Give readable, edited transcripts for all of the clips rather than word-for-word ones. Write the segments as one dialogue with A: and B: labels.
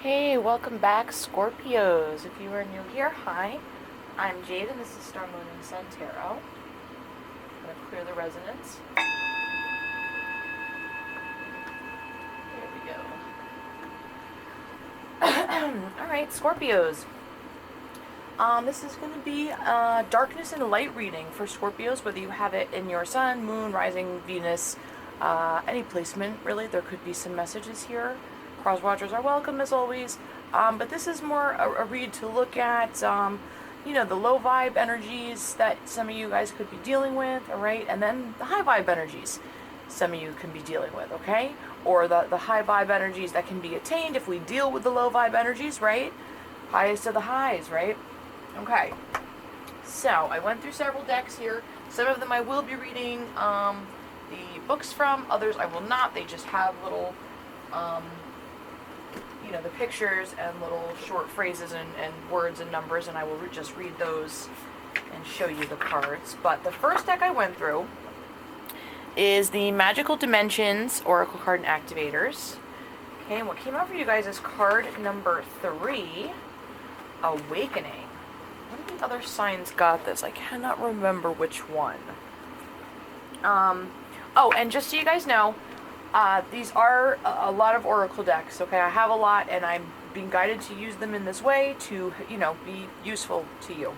A: Hey, welcome back, Scorpios. If you are new here, hi. I'm Jade, and this is Star, Moon, and Sun Tarot. I'm going to clear the resonance. There we go. Alright, Scorpios. This is going to be a darkness and light reading for Scorpios, whether you have it in your Sun, Moon, Rising, Venus, any placement, really. There could be some messages here. Cross watchers are welcome as always, but this is more a read to look at, the low vibe energies that some of you guys could be dealing with, alright, and then the high vibe energies some of you can be dealing with, okay, or the high vibe energies that can be attained if we deal with the low vibe energies, right, highest of the highs, right, okay. So, I went through several decks here. Some of them I will be reading the books from, others I will not. They just have little the pictures and little short phrases and words and numbers, and I will just read those and show you the cards. But the first deck I went through is the Magical Dimensions Oracle Card and Activators. Okay, and what came out for you guys is card number 3, Awakening. One of the other signs got this. I cannot remember which one. Oh, and just so you guys know, these are a lot of Oracle decks, okay? I have a lot, and I'm being guided to use them in this way to, be useful to you.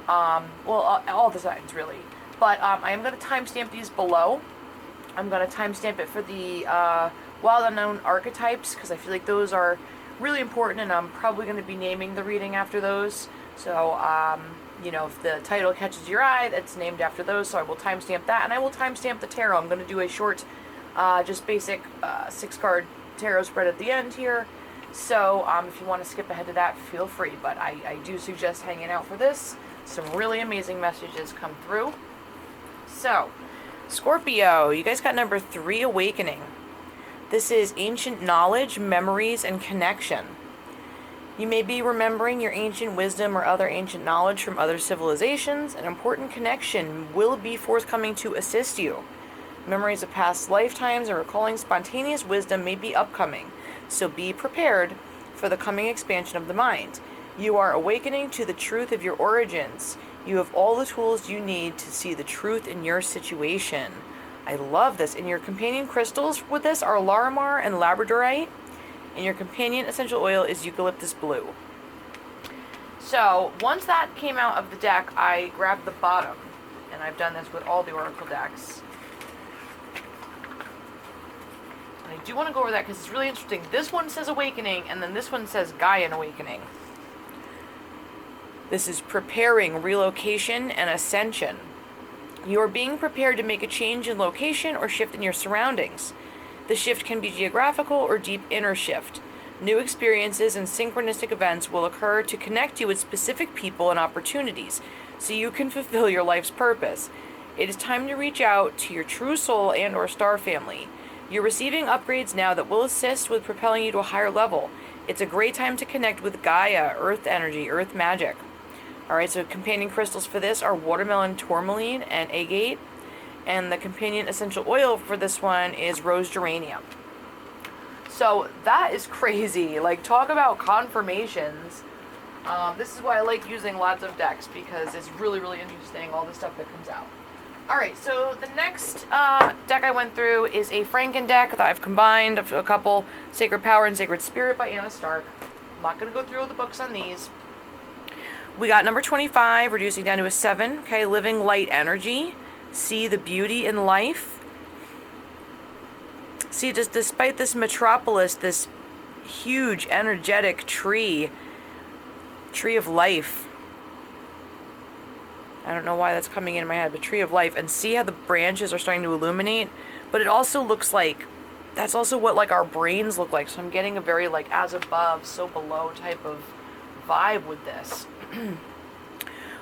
A: All the signs, really. But I am going to timestamp these below. I'm going to timestamp it for the Wild Unknown Archetypes, because I feel like those are really important, and I'm probably going to be naming the reading after those. So, if the title catches your eye, it's named after those, so I will timestamp that, and I will timestamp the tarot. I'm going to do a short just basic 6-card tarot spread at the end here. So if you want to skip ahead to that, feel free. But I do suggest hanging out for this. Some really amazing messages come through. So, Scorpio, you guys got number 3, Awakening. This is ancient knowledge, memories, and connection. You may be remembering your ancient wisdom or other ancient knowledge from other civilizations. An important connection will be forthcoming to assist you. Memories of past lifetimes and recalling spontaneous wisdom may be upcoming, so be prepared for the coming expansion of the mind. You are awakening to the truth of your origins. You have all the tools you need to see the truth in your situation. I love this. And your companion crystals with this are Larimar and Labradorite, and your companion essential oil is Eucalyptus Blue. So, once that came out of the deck, I grabbed the bottom, and I've done this with all the Oracle decks. I do want to go over that because it's really interesting. This one says Awakening, and then this one says Gaian Awakening. This is preparing, relocation, and ascension. You are being prepared to make a change in location or shift in your surroundings. The shift can be geographical or deep inner shift. New experiences and synchronistic events will occur to connect you with specific people and opportunities, so you can fulfill your life's purpose. It is time to reach out to your true soul and or star family. You're receiving upgrades now that will assist with propelling you to a higher level. It's a great time to connect with Gaia, Earth energy, Earth magic. Alright, so companion crystals for this are watermelon tourmaline and agate. And the companion essential oil for this one is rose geranium. So that is crazy. Like, talk about confirmations. This is why I like using lots of decks, because it's really, really interesting, all the stuff that comes out. Alright, so the next deck I went through is a Franken deck that I've combined of a couple, Sacred Power and Sacred Spirit by Anna Stark. I'm not going to go through all the books on these. We got number 25, reducing down to a 7. Okay, Living Light Energy. See the beauty in life. See, just despite this metropolis, this huge, energetic tree of life. I don't know why that's coming in my head, but tree of life. And see how the branches are starting to illuminate? But it also looks like, that's also what like our brains look like. So I'm getting a very like as above, so below type of vibe with this.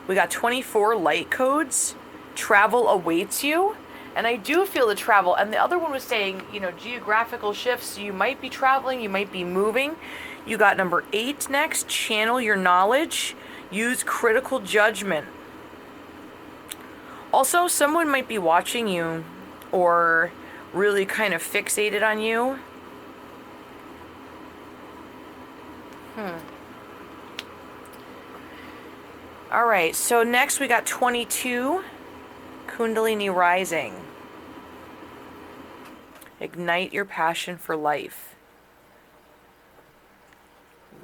A: We got 24 light codes. Travel awaits you. And I do feel the travel. And the other one was saying, geographical shifts. So you might be traveling, you might be moving. You got number 8 next. Channel your knowledge. Use critical judgment. Also, someone might be watching you or really kind of fixated on you. All right, so next we got 22, Kundalini rising. Ignite your passion for life.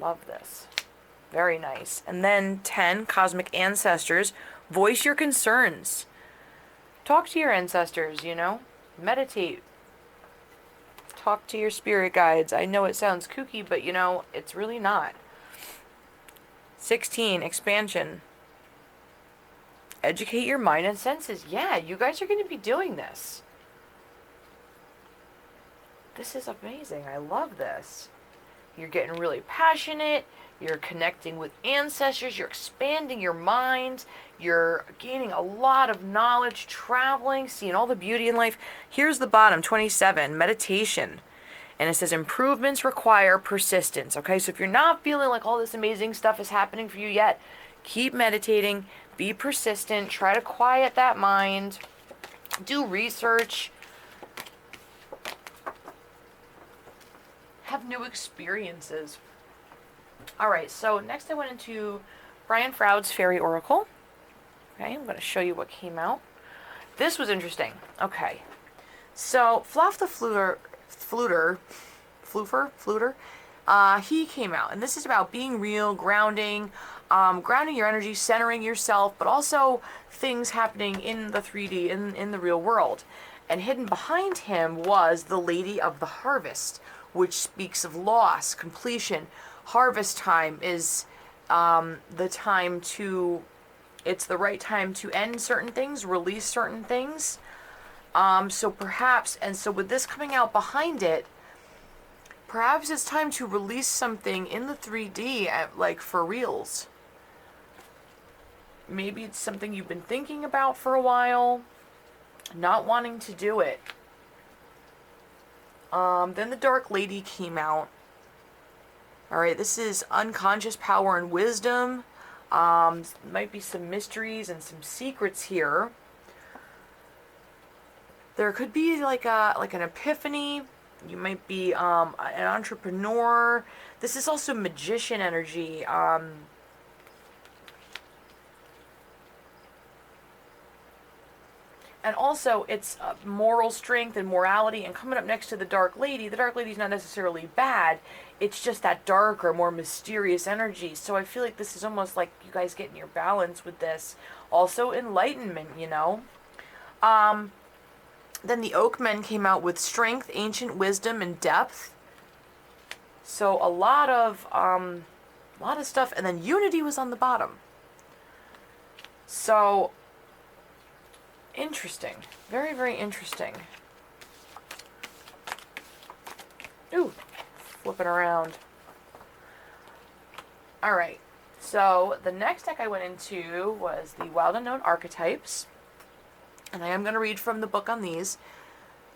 A: Love this. Very nice. And then 10, cosmic ancestors. Voice your concerns. Talk to your ancestors, you know. Meditate. Talk to your spirit guides. I know it sounds kooky, but you know, it's really not. 16, expansion. Educate your mind and senses. Yeah, you guys are going to be doing this. This is amazing. I love this. You're getting really passionate. You're connecting with ancestors. You're expanding your mind. You're gaining a lot of knowledge, traveling, seeing all the beauty in life. Here's the bottom, 27, meditation. And it says improvements require persistence. Okay, so if you're not feeling like all this amazing stuff is happening for you yet, keep meditating. Be persistent. Try to quiet that mind. Do research. Have new experiences. All right, so next I went into Brian Froud's Fairy Oracle. Okay, I'm going to show you what came out. This was interesting. Okay, so Fluff the Fluter, he came out, and this is about being real, grounding your energy, centering yourself, but also things happening in the 3D, in the real world. And hidden behind him was the Lady of the Harvest, which speaks of loss, completion. Harvest time is the time to, it's the right time to end certain things, release certain things. So perhaps, and so with this coming out behind it, perhaps it's time to release something in the 3D, like for reals. Maybe it's something you've been thinking about for a while, not wanting to do it. Then the Dark Lady came out. Alright, this is unconscious power and wisdom. Might be some mysteries and some secrets here. There could be like an epiphany. You might be an entrepreneur. This is also magician energy. And also, it's moral strength and morality. And coming up next to the Dark Lady's not necessarily bad. It's just that darker, more mysterious energy. So I feel like this is almost like you guys getting your balance with this. Also, enlightenment, you know. Then the Oakmen came out with strength, ancient wisdom, and depth. So a lot of stuff. And then unity was on the bottom. So interesting. Very, very interesting. Ooh, flipping around. Alright, so the next deck I went into was the Wild Unknown Archetypes. And I am going to read from the book on these.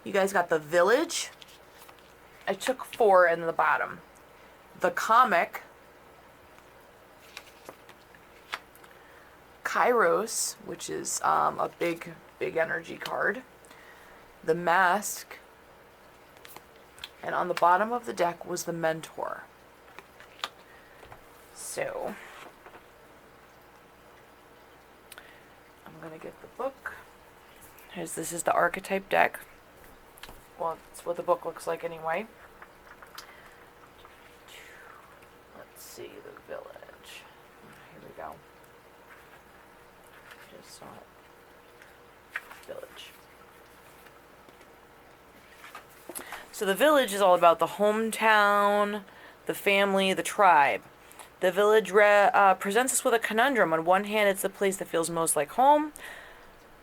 A: You guys got the Village. I took 4 in the bottom. The Comic. Kairos, which is a big energy card. The Mask. And on the bottom of the deck was the Mentor. So, I'm going to get the book. This is the Archetype deck. Well, it's what the book looks like anyway. Let's see, the Village. Here we go. Just saw it. Village. So the Village is all about the hometown, the family, the tribe. The Village presents us with a conundrum. On one hand, it's the place that feels most like home,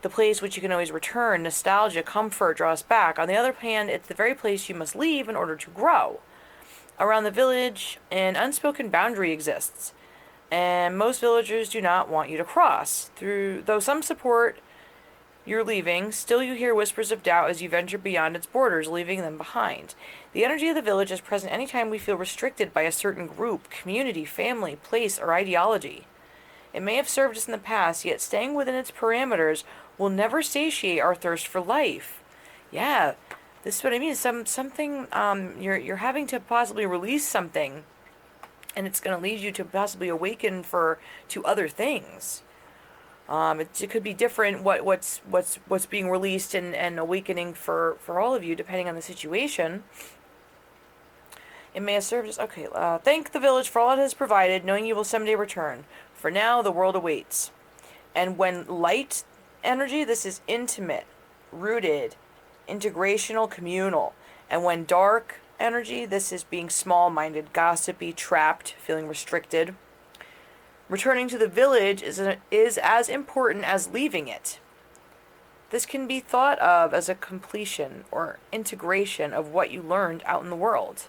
A: the place which you can always return, nostalgia, comfort, draw us back. On the other hand, it's the very place you must leave in order to grow. Around the Village, an unspoken boundary exists, and most villagers do not want you to cross. Though some support your leaving, still you hear whispers of doubt as you venture beyond its borders, leaving them behind. The energy of the Village is present anytime we feel restricted by a certain group, community, family, place, or ideology. It may have served us in the past, yet staying within its parameters will never satiate our thirst for life. Yeah, this is what I mean. Something you're having to possibly release something and it's going to lead you to possibly awaken to other things. It could be different what's being released and awakening for all of you, depending on the situation. It may have served as, okay, thank the village for all it has provided, knowing you will someday return. For now, the world awaits. And when light energy, this is intimate, rooted, integrational, communal. And when dark energy, this is being small-minded, gossipy, trapped, feeling restricted. Returning to the village is as important as leaving it. This can be thought of as a completion or integration of what you learned out in the world.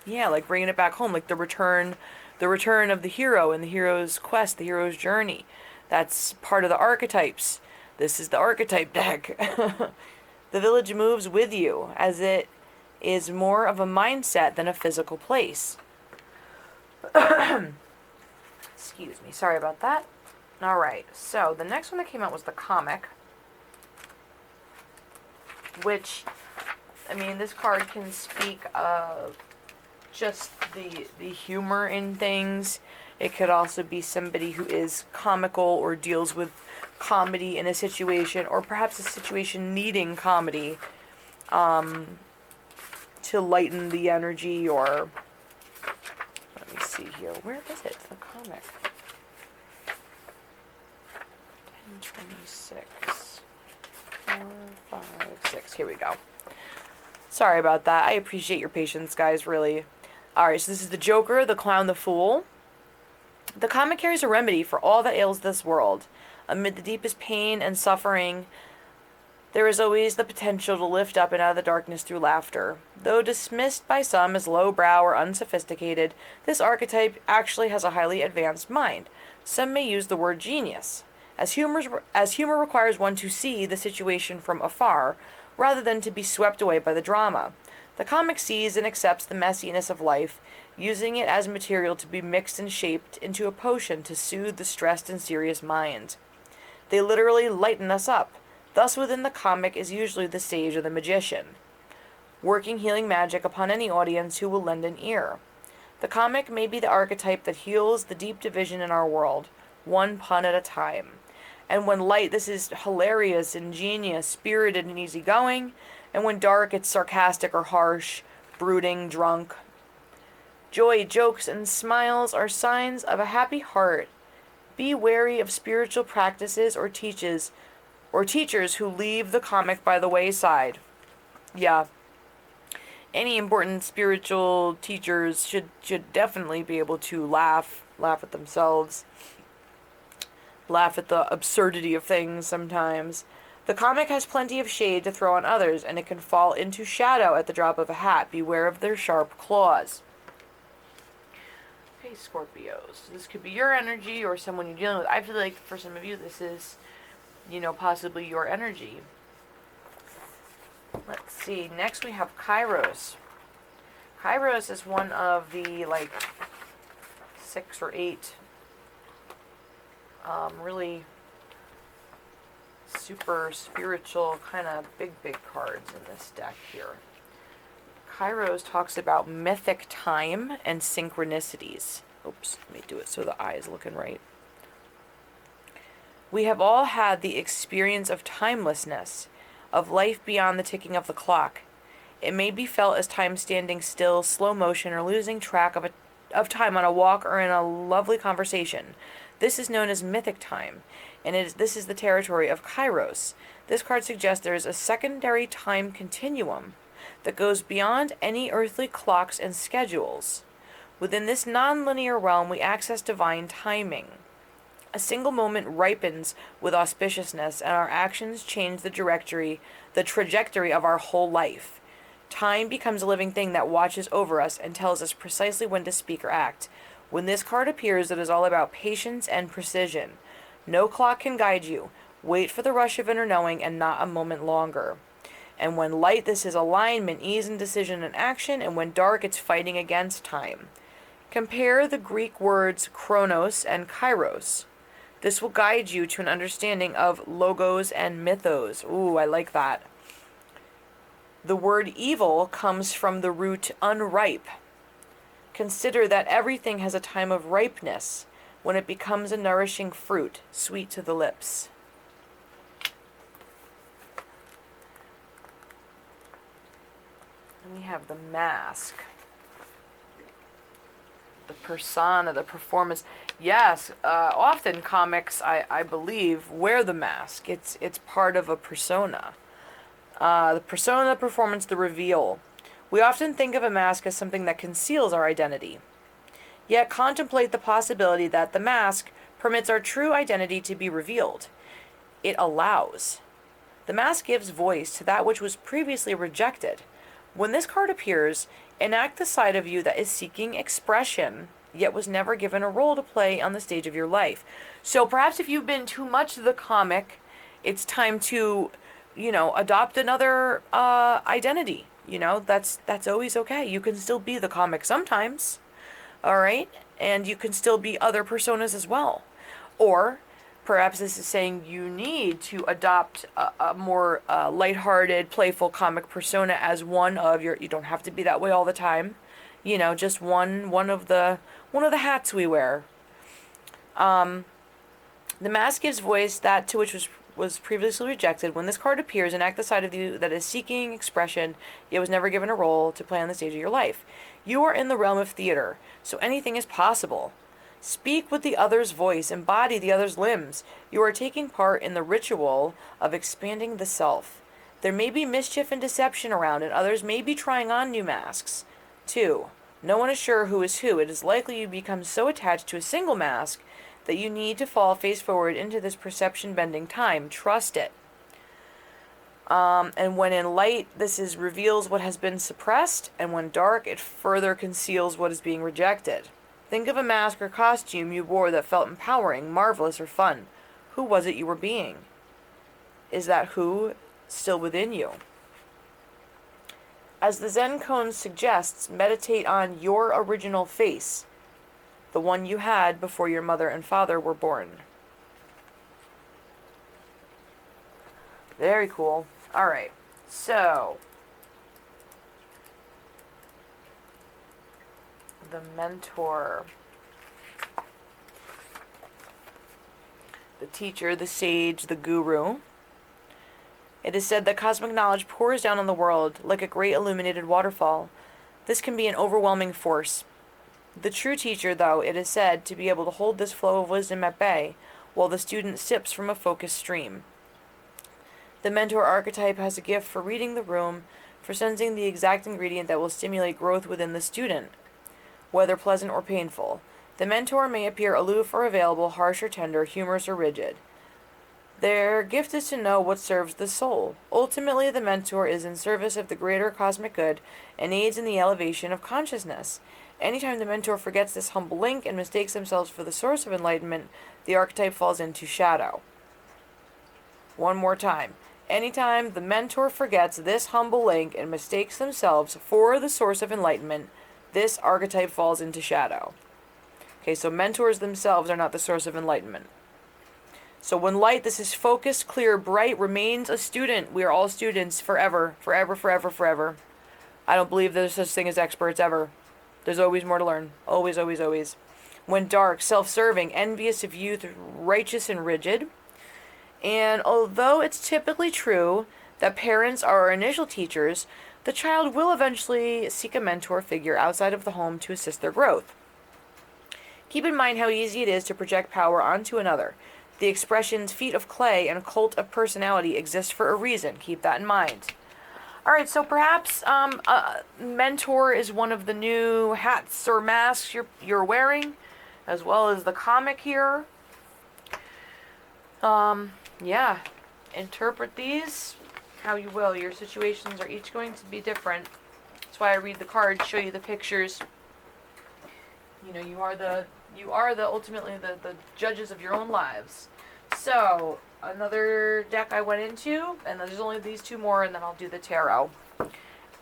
A: Yeah, like bringing it back home, like the return of the hero and the hero's quest, the hero's journey. That's part of the archetypes. This is the archetype deck. The village moves with you, as it is more of a mindset than a physical place. Excuse me, sorry about that. Alright, so the next one that came out was the comic, which, I mean, this card can speak of just the humor in things. It could also be somebody who is comical or deals with comedy in a situation, or perhaps a situation needing comedy to lighten the energy, or let me see here. Where is it? The comic. 1026. 4, 5, 6. Here we go. Sorry about that. I appreciate your patience, guys, really. Alright, so this is the Joker, the Clown, the Fool. The comic carries a remedy for all that ails this world. Amid the deepest pain and suffering, there is always the potential to lift up and out of the darkness through laughter. Though dismissed by some as lowbrow or unsophisticated, this archetype actually has a highly advanced mind. Some may use the word genius, as humor requires one to see the situation from afar, rather than to be swept away by the drama. The comic sees and accepts the messiness of life, using it as material to be mixed and shaped into a potion to soothe the stressed and serious mind. They literally lighten us up. Thus, within the comic is usually the sage or the magician, working healing magic upon any audience who will lend an ear. The comic may be the archetype that heals the deep division in our world, one pun at a time. And when light, this is hilarious, ingenious, spirited, and easygoing. And when dark, it's sarcastic or harsh, brooding, drunk. Joy, jokes, and smiles are signs of a happy heart. Be wary of spiritual practices or teachers who leave the comic by the wayside. Yeah. Any important spiritual teachers should definitely be able to laugh at themselves, laugh at the absurdity of things sometimes. The comic has plenty of shade to throw on others, and it can fall into shadow at the drop of a hat. Beware of their sharp claws. Okay, Scorpios. This could be your energy or someone you're dealing with. I feel like for some of you, this is, possibly your energy. Let's see. Next we have Kairos. Kairos is one of the, 6 or 8 really super spiritual kind of big cards in this deck here. Kairos talks about mythic time and synchronicities. Oops, let me do it so the eye is looking right. We have all had the experience of timelessness, of life beyond the ticking of the clock. It may be felt as time standing still, slow motion, or losing track of time on a walk or in a lovely conversation. This is known as mythic time, and this is the territory of Kairos. This card suggests there is a secondary time continuum that goes beyond any earthly clocks and schedules. Within this non-linear realm, we access divine timing. A single moment ripens with auspiciousness, and our actions change the trajectory of our whole life. Time becomes a living thing that watches over us and tells us precisely when to speak or act. When this card appears, it is all about patience and precision. No clock can guide you. Wait for the rush of inner knowing and not a moment longer. And when light, this is alignment, ease, and decision and action. And when dark, it's fighting against time. Compare the Greek words chronos and kairos. This will guide you to an understanding of logos and mythos. Ooh, I like that. The word evil comes from the root unripe. Consider that everything has a time of ripeness when it becomes a nourishing fruit, sweet to the lips. And we have the mask. The persona, the performance. Yes, often comics, I believe, wear the mask. It's part of a persona. The persona, the performance, the reveal. We often think of a mask as something that conceals our identity. Yet contemplate the possibility that the mask permits our true identity to be revealed. It allows. The mask gives voice to that which was previously rejected. When this card appears, enact the side of you that is seeking expression, yet was never given a role to play on the stage of your life. So perhaps if you've been too much the comic, it's time to, adopt another identity. That's always okay. You can still be the comic sometimes, all right? And you can still be other personas as well. Or perhaps this is saying you need to adopt a more lighthearted, playful comic persona as one of your. You don't have to be that way all the time. Just one of the hats we wear. The mask gives voice that to which was previously rejected. When this card appears, enact the side of you that is seeking expression, yet was never given a role to play on the stage of your life. You are in the realm of theater, so anything is possible. Speak with the other's voice, embody the other's limbs. You are taking part in the ritual of expanding the self. There may be mischief and deception around, and others may be trying on new masks. 2. No one is sure who is who. It is likely you become so attached to a single mask that you need to fall face forward into this perception-bending time. Trust it. And when in light, this reveals what has been suppressed, and when dark, it further conceals what is being rejected. Think of a mask or costume you wore that felt empowering, marvelous, or fun. Who was it you were being? Is that who still within you? As the Zen Koan suggests, meditate on your original face, the one you had before your mother and father were born. Very cool. All right. So, the mentor, the teacher, the sage, the guru. It is said that cosmic knowledge pours down on the world like a great illuminated waterfall. This can be an overwhelming force. The true teacher, though, it is said to be able to hold this flow of wisdom at bay while the student sips from a focused stream. The mentor archetype has a gift for reading the room, for sensing the exact ingredient that will stimulate growth within the student, whether pleasant or painful. The mentor may appear aloof or available, harsh or tender, humorous or rigid. Their gift is to know what serves the soul. Ultimately, the mentor is in service of the greater cosmic good and aids in the elevation of consciousness. Anytime the mentor forgets this humble link and mistakes themselves for the source of enlightenment, the archetype falls into shadow. One more time. Anytime the mentor forgets this humble link and mistakes themselves for the source of enlightenment, this archetype falls into shadow. Okay, so mentors themselves are not the source of enlightenment. So when light, this is focused, clear, bright, remains a student. We are all students forever, forever, forever, forever. I don't believe there's such thing as experts ever. There's always more to learn. Always, always, always. When dark, self-serving, envious of youth, righteous and rigid. And although it's typically true that parents are our initial teachers, the child will eventually seek a mentor figure outside of the home to assist their growth. Keep in mind how easy it is to project power onto another. The expressions feet of clay and cult of personality exist for a reason. Keep that in mind. All right, so perhaps mentor is one of the new hats or masks you're wearing, as well as the comic here. Yeah, interpret these how you will. Your situations are each going to be different. That's why I read the cards, show you the pictures. You are the ultimately the judges of your own lives. So, another deck I went into, and there's only these two more, and then I'll do the tarot.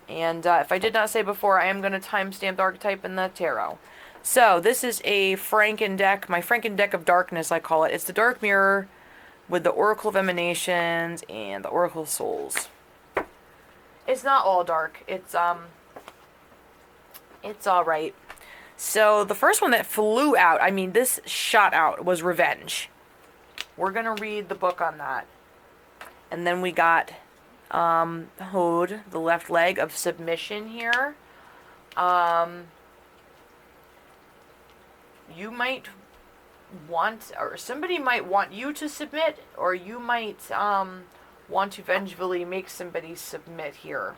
A: And if I did not say before, I am going to timestamp the archetype in the tarot. So, this is a Franken deck, my Franken deck of darkness, I call it. It's the Dark Mirror with the Oracle of Emanations and the Oracle of Souls. It's not all dark. It's all right. So the first one that flew out, I mean, this shot out, was revenge. We're going to read the book on that. And then we got Hode, the left leg of submission here. You might want, or somebody might want you to submit, or you might want to vengefully make somebody submit here.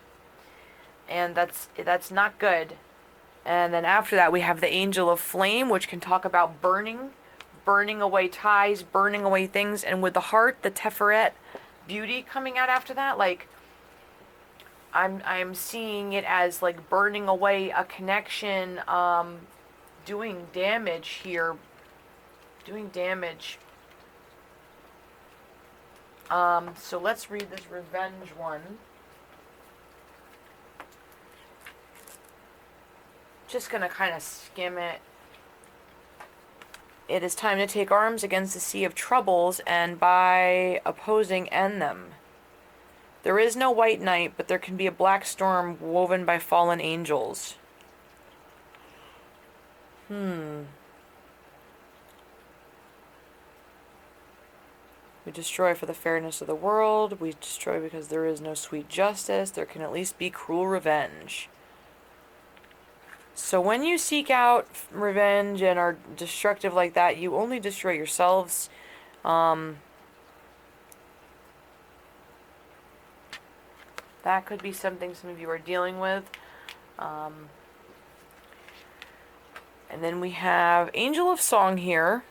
A: And that's not good. And then after that, we have the Angel of Flame, which can talk about burning away ties, burning away things. And with the heart, the Teferet beauty coming out after that, like, I'm seeing it as like burning away a connection, doing damage here, doing damage. So let's read this revenge one. Just gonna kind of skim it. It is time to take arms against the sea of troubles, and by opposing end them. There is no white night, but there can be a black storm woven by fallen angels. We destroy for the fairness of the world. We destroy because there is no sweet justice. There can at least be cruel revenge. So when you seek out revenge and are destructive like that, you only destroy yourselves. That could be something some of you are dealing with. And then we have Angel of Song here.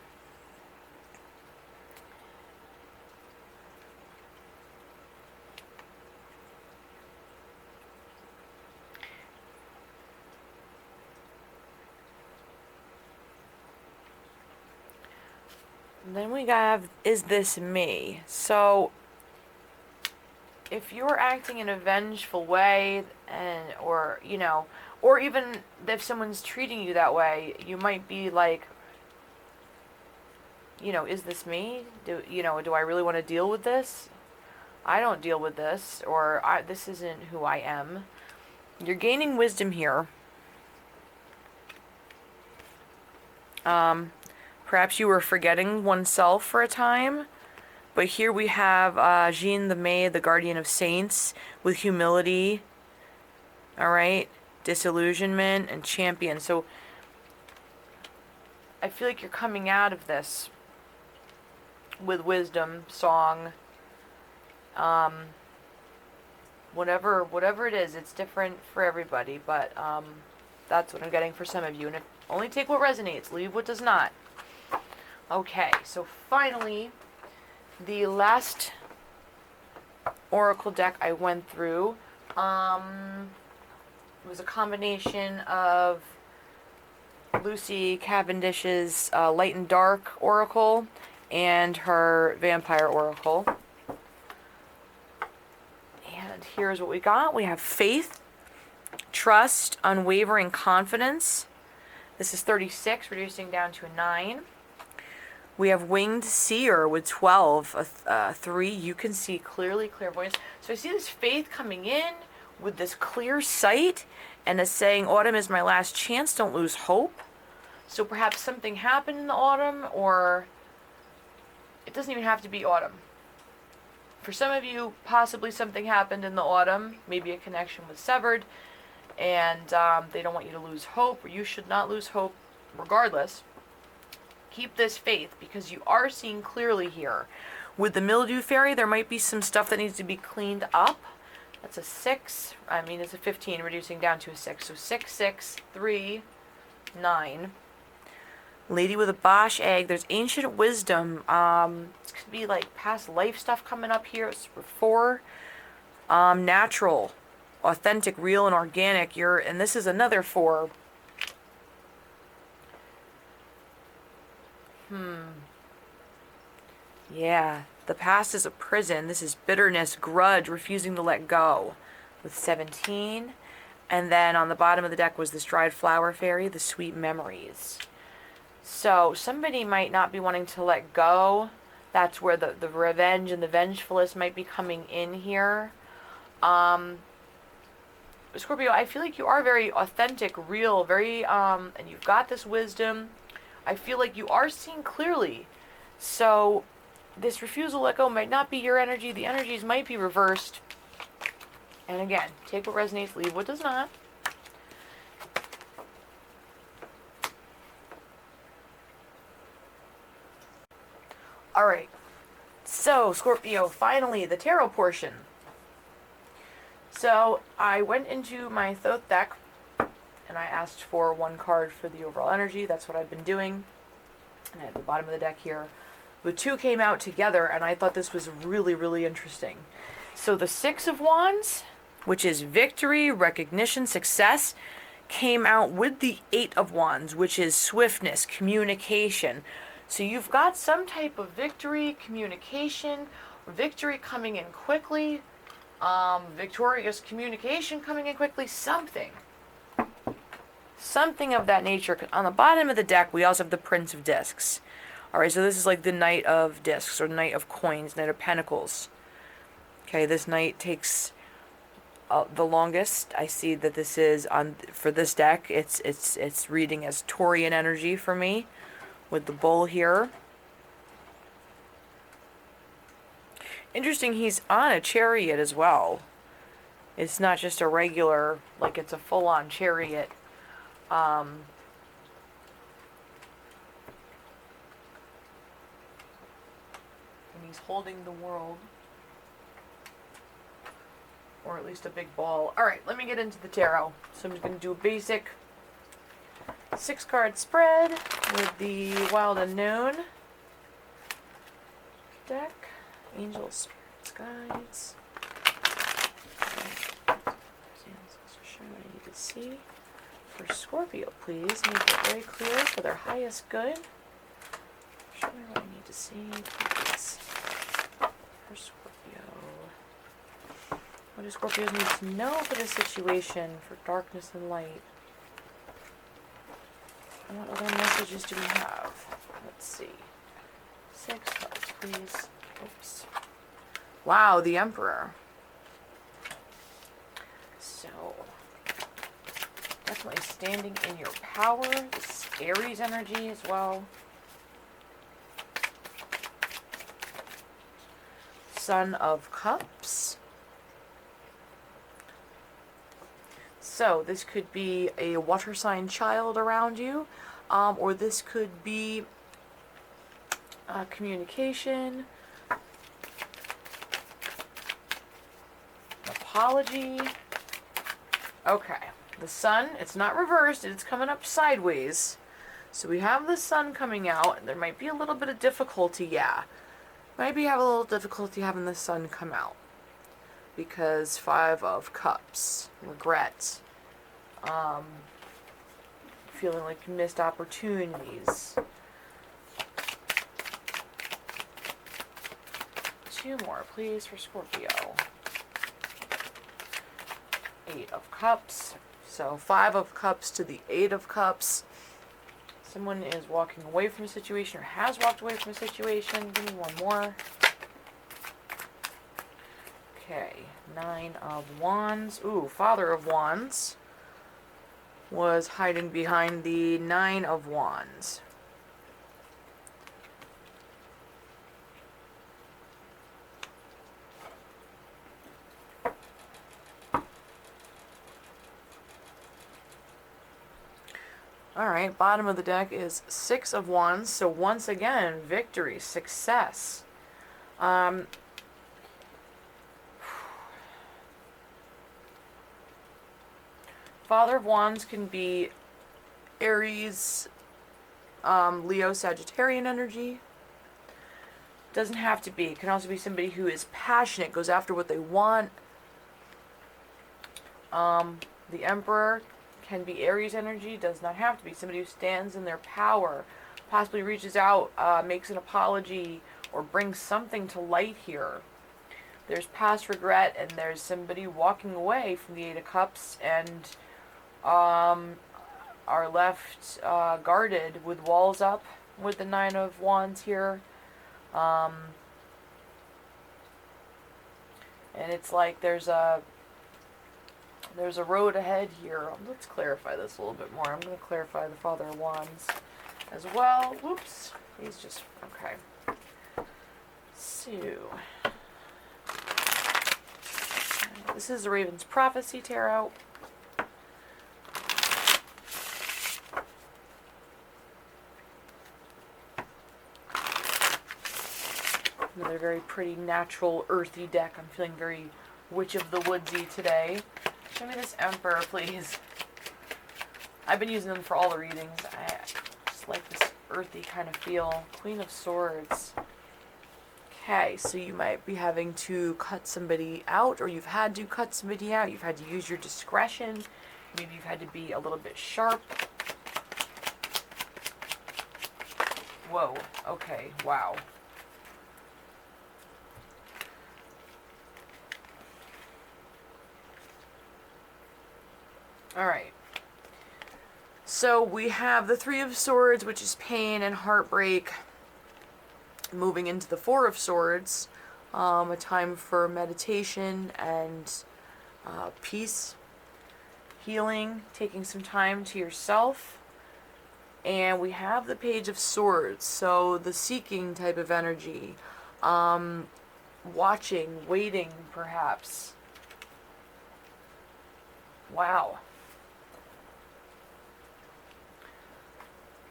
A: And then we have, is this me? So, if you're acting in a vengeful way, or even if someone's treating you that way, you might be like, is this me? Do I really want to deal with this? I don't deal with this, or this isn't who I am. You're gaining wisdom here. Perhaps you were forgetting oneself for a time, but here we have Jean the Maid, the guardian of saints, with humility, all right, disillusionment, and champion. So I feel like you're coming out of this with wisdom, song, whatever it is. It's different for everybody, but that's what I'm getting for some of you. And only take what resonates, leave what does not. Okay, so finally, the last oracle deck I went through was a combination of Lucy Cavendish's Light and Dark oracle and her Vampire oracle. And here's what we got. We have faith, trust, unwavering confidence. This is 36, reducing down to a 9. We have winged seer with 12, 3. You can see clearly, clairvoyance. So I see this faith coming in with this clear sight, and it's saying, autumn is my last chance, don't lose hope. So perhaps something happened in the autumn, or it doesn't even have to be autumn. For some of you, possibly something happened in the autumn, maybe a connection was severed, and they don't want you to lose hope, or you should not lose hope regardless. Keep this faith, because you are seeing clearly here. With the mildew fairy, there might be some stuff that needs to be cleaned up. That's a 6. It's a 15, reducing down to a 6. So 6, 6, 3, 9. Lady with a Bosch egg. There's ancient wisdom. This could be like past life stuff coming up here. It's 4. Natural, authentic, real, and organic. And this is another 4. Yeah, the past is a prison. This is bitterness, grudge, refusing to let go, with 17. And then on the bottom of the deck was this dried flower fairy, the sweet memories. So somebody might not be wanting to let go. That's where the revenge and the vengefulness might be coming in here. Scorpio, I feel like you are very authentic, real, very, and you've got this wisdom. I feel like you are seeing clearly. So, this refusal to let go might not be your energy. The energies might be reversed. And again, take what resonates, leave what does not. Alright. So, Scorpio, finally, the tarot portion. So, I went into my Thoth deck, and I asked for one card for the overall energy. That's what I've been doing. And at the bottom of the deck here, the two came out together, and I thought this was really, really interesting. So the Six of Wands, which is victory, recognition, success, came out with the Eight of Wands, which is swiftness, communication. So you've got some type of victory, communication, victory coming in quickly, victorious communication coming in quickly, something of that nature. On the bottom of the deck, we also have the Prince of Discs. Alright, so this is like the Knight of Discs, or Knight of Coins, Knight of Pentacles. Okay, this Knight takes the longest. I see that this is, for this deck, it's reading as Taurian energy for me, with the Bull here. Interesting, he's on a chariot as well. It's not just a regular, like it's a full-on chariot. And he's holding the world. Or at least a big ball. Alright, let me get into the tarot. So I'm just going to do a basic 6-card spread with the Wild Unknown deck. Angels, Spirits, Guides. Show what I need to see. For Scorpio, please make it very clear for their highest good. Show me what I need to see, please. For Scorpio. What do Scorpios need to know for this situation, for darkness and light? And what other messages do we have? Let's see. 6 cards, please. Oops. Wow, the Emperor. So, definitely standing in your power. This Aries energy as well. Son of Cups. So, this could be a water sign child around you, or this could be communication, apology. Okay, the Sun, it's not reversed, it's coming up sideways. So we have the Sun coming out, and there might be a little bit of difficulty, yeah. Might be have a little difficulty having the Sun come out. Because 5 of Cups, regret, feeling like missed opportunities. 2 more, please, for Scorpio. 8 of Cups. So 5 of Cups to the 8 of Cups. Someone is walking away from a situation or has walked away from a situation. Give me one more. Okay, 9 of Wands. Ooh, Father of Wands was hiding behind the 9 of Wands. Alright, bottom of the deck is 6 of Wands. So once again, victory, success. Father of Wands can be Aries, Leo, Sagittarian energy. Doesn't have to be. It can also be somebody who is passionate, goes after what they want. The Emperor can be Aries energy. Does not have to be. Somebody who stands in their power, possibly reaches out, makes an apology, or brings something to light here. There's past regret, and there's somebody walking away from the 8 of Cups, and are left guarded with walls up with the 9 of Wands here. And it's like there's a There's a road ahead here. Let's clarify this a little bit more. I'm going to clarify the Father of Wands as well. Whoops. He's just, okay. So, this is the Raven's Prophecy Tarot. Another very pretty, natural, earthy deck. I'm feeling very Witch of the Woodsy today. Show me this Emperor, please. I've been using them for all the readings. I just like this earthy kind of feel. Queen of Swords. Okay, so you might be having to cut somebody out, or you've had to cut somebody out. You've had to use your discretion. Maybe you've had to be a little bit sharp. Whoa, okay, wow. Alright. So we have the Three of Swords, which is pain and heartbreak. Moving into the Four of Swords, a time for meditation and peace, healing, taking some time to yourself. And we have the Page of Swords, so the seeking type of energy, watching, waiting, perhaps. Wow.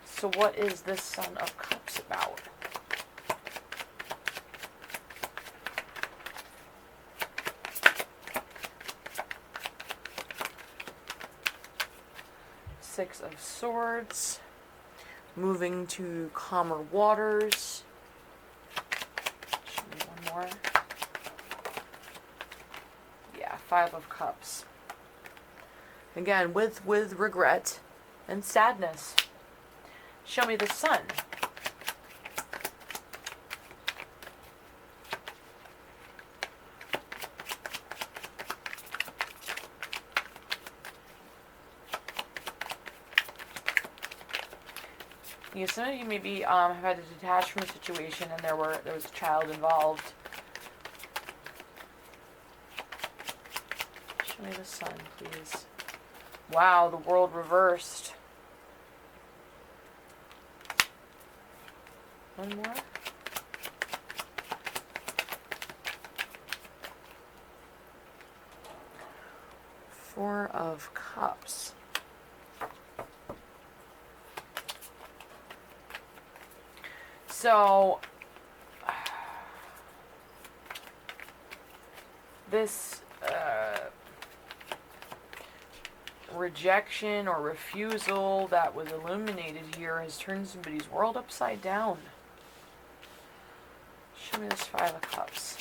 A: So what is this Son of Cups about? Six of Swords, moving to calmer waters. Show me one more. Yeah, Five of Cups. Again, with regret and sadness. Show me the Sun. You know, some of you maybe have had to detach from a situation and there was a child involved. Show me the Sun, please. Wow, the World reversed. One more. Four of Cups. So, this rejection or refusal that was illuminated here has turned somebody's world upside down. Show me this Five of Cups.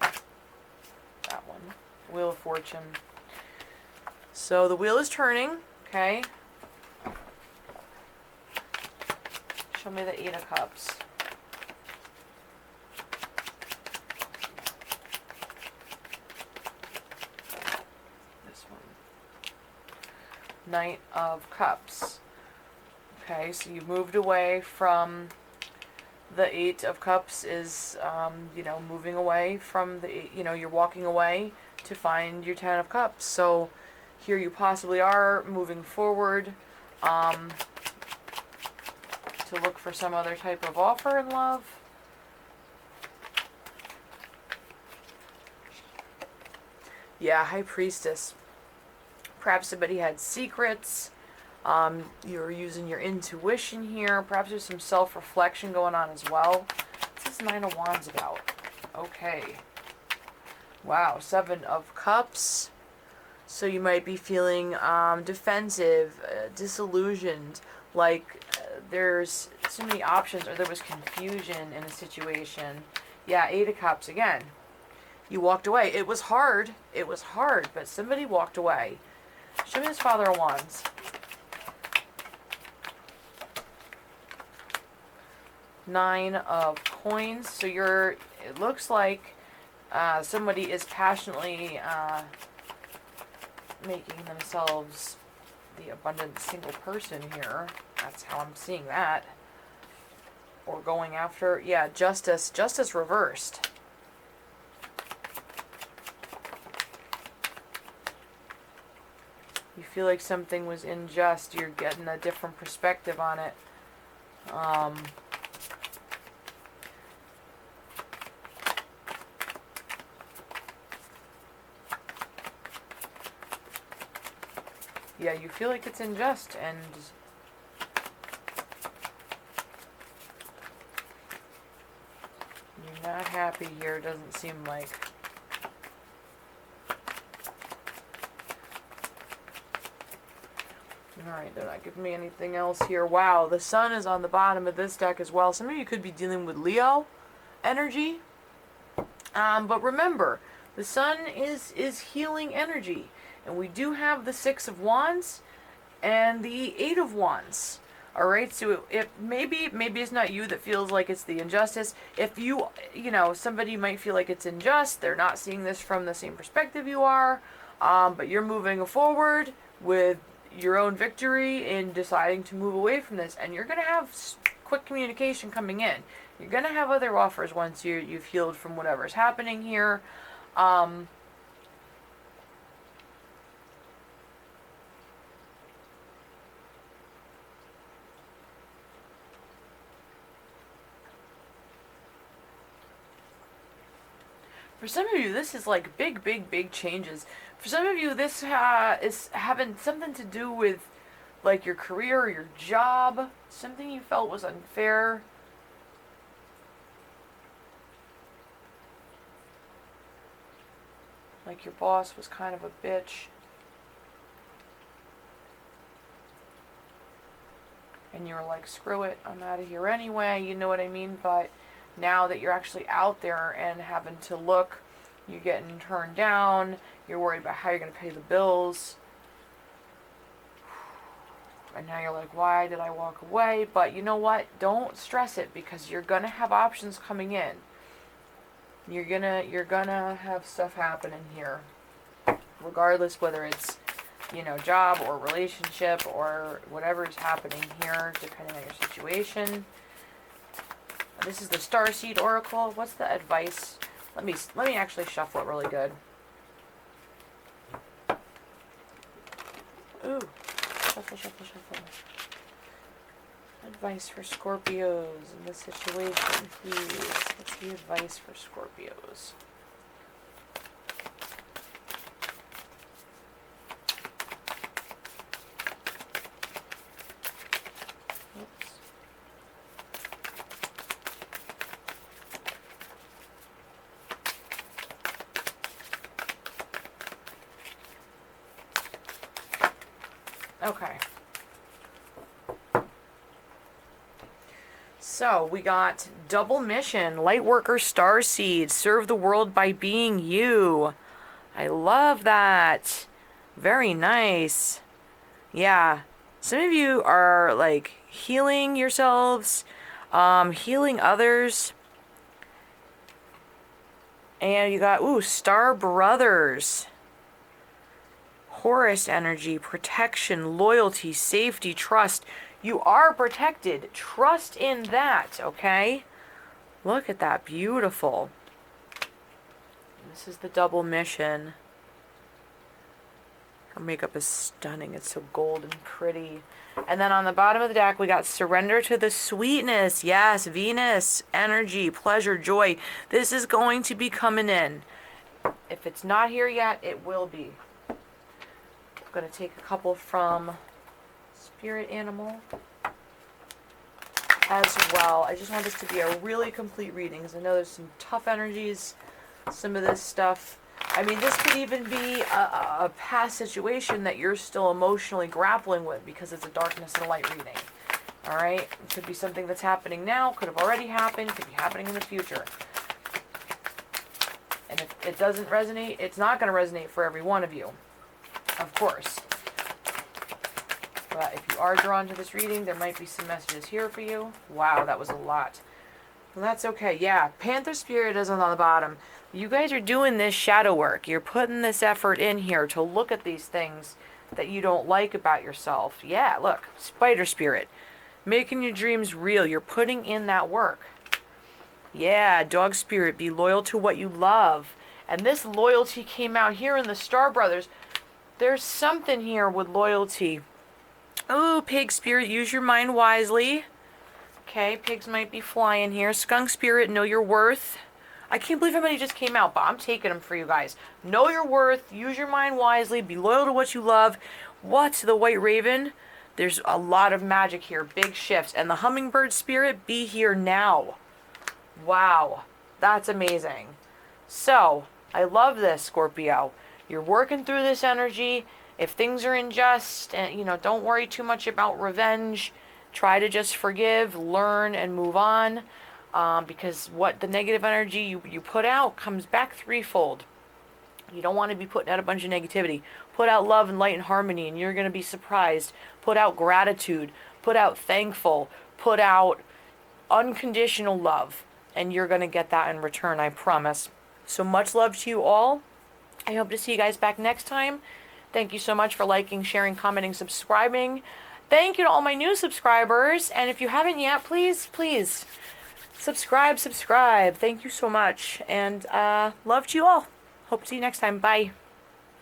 A: That one. Wheel of Fortune. So the wheel is turning, okay? Show me the Eight of Cups. This one. Knight of Cups. Okay, so you moved away from the Eight of Cups is, you know, moving away from the, you know, you're walking away to find your Ten of Cups. So here you possibly are moving forward to look for some other type of offer in love. Yeah, High Priestess. Perhaps somebody had secrets. You're using your intuition here. Perhaps there's some self-reflection going on as well. What's this Nine of Wands about? Okay. Wow, Seven of Cups. So you might be feeling defensive, disillusioned, like there's so many options, or there was confusion in a situation. Yeah, Eight of Cups again. You walked away. It was hard. It was hard, but somebody walked away. Show me this Father of Wands. Nine of Coins. So it looks like somebody is passionately making themselves the abundant single person here. That's how I'm seeing that. Or going after, yeah, Justice. Justice reversed. You feel like something was unjust. You're getting a different perspective on it. Yeah, you feel like it's unjust, and you're not happy here, doesn't seem like. Alright, they're not giving me anything else here. Wow, the sun is on the bottom of this deck as well. Some of you could be dealing with Leo energy. But remember, the sun is healing energy. And we do have the Six of Wands and the Eight of Wands. Alright, so if maybe it's not you that feels like it's the injustice. If you know, somebody might feel like it's unjust. They're not seeing this from the same perspective you are. But you're moving forward with your own victory in deciding to move away from this. And you're going to have quick communication coming in. You're going to have other offers once you've healed from whatever's happening here. For some of you, this is like big changes. For some of you, this is having something to do with like your career or your job. Something you felt was unfair. Like your boss was kind of a bitch. And you were like, screw it, I'm out of here anyway, you know what I mean? But now that you're actually out there and having to look, you're getting turned down, you're worried about how you're going to pay the bills. And now you're like, why did I walk away? But you know what? Don't stress it, because you're going to have options coming in. You're gonna have stuff happening here. Regardless whether it's, you know, job or relationship or whatever is happening here, depending on your situation. This is the Starseed Oracle. What's the advice? Let me actually shuffle it really good. Ooh, shuffle. Advice for Scorpios in this situation, please. What's the advice for Scorpios? Oops. Okay. So we got double mission, Lightworker Starseed, serve the world by being you. I love that. Very nice. Yeah. Some of you are like healing yourselves, healing others. And you got, Star Brothers. Horus energy, protection, loyalty, safety, trust. You are protected. Trust in that, okay? Look at that. Beautiful. This is the double mission. Her makeup is stunning. It's so gold and pretty. And then on the bottom of the deck, we got surrender to the sweetness. Yes, Venus, energy, pleasure, joy. This is going to be coming in. If it's not here yet, it will be. I'm going to take a couple from Spirit Animal as well. I just want this to be a really complete reading, because I know there's some tough energies, some of this stuff. I mean, this could even be a past situation that you're still emotionally grappling with, because it's a darkness and a light reading. Alright? It could be something that's happening now, could have already happened, could be happening in the future. And if it doesn't resonate, it's not going to resonate for every one of you. Of course. But if you are drawn to this reading, there might be some messages here for you. Wow, that was a lot. Well, that's okay. Yeah, Panther Spirit is on the bottom. You guys are doing this shadow work. You're putting this effort in here to look at these things that you don't like about yourself. Yeah, look, Spider Spirit. Making your dreams real. You're putting in that work. Yeah, Dog Spirit, be loyal to what you love. And this loyalty came out here in the Star Brothers. There's something here with loyalty. Oh, pig spirit, use your mind wisely. Okay, pigs might be flying here. Skunk spirit, know your worth. I can't believe how many just came out, but I'm taking them for you guys. Know your worth, use your mind wisely, be loyal to what you love. What's the white raven? There's a lot of magic here, big shifts. And the hummingbird spirit, be here now. Wow, that's amazing. So, I love this, Scorpio. You're working through this energy. If things are unjust, and don't worry too much about revenge. Try to just forgive, learn, and move on. Because what the negative energy you put out comes back threefold. You don't want to be putting out a bunch of negativity. Put out love and light and harmony, and you're going to be surprised. Put out gratitude. Put out thankful. Put out unconditional love. And you're going to get that in return, I promise. So much love to you all. I hope to see you guys back next time. Thank you so much for liking, sharing, commenting, subscribing. Thank you to all my new subscribers. And if you haven't yet, please subscribe. Thank you so much. And love to you all. Hope to see you next time. Bye.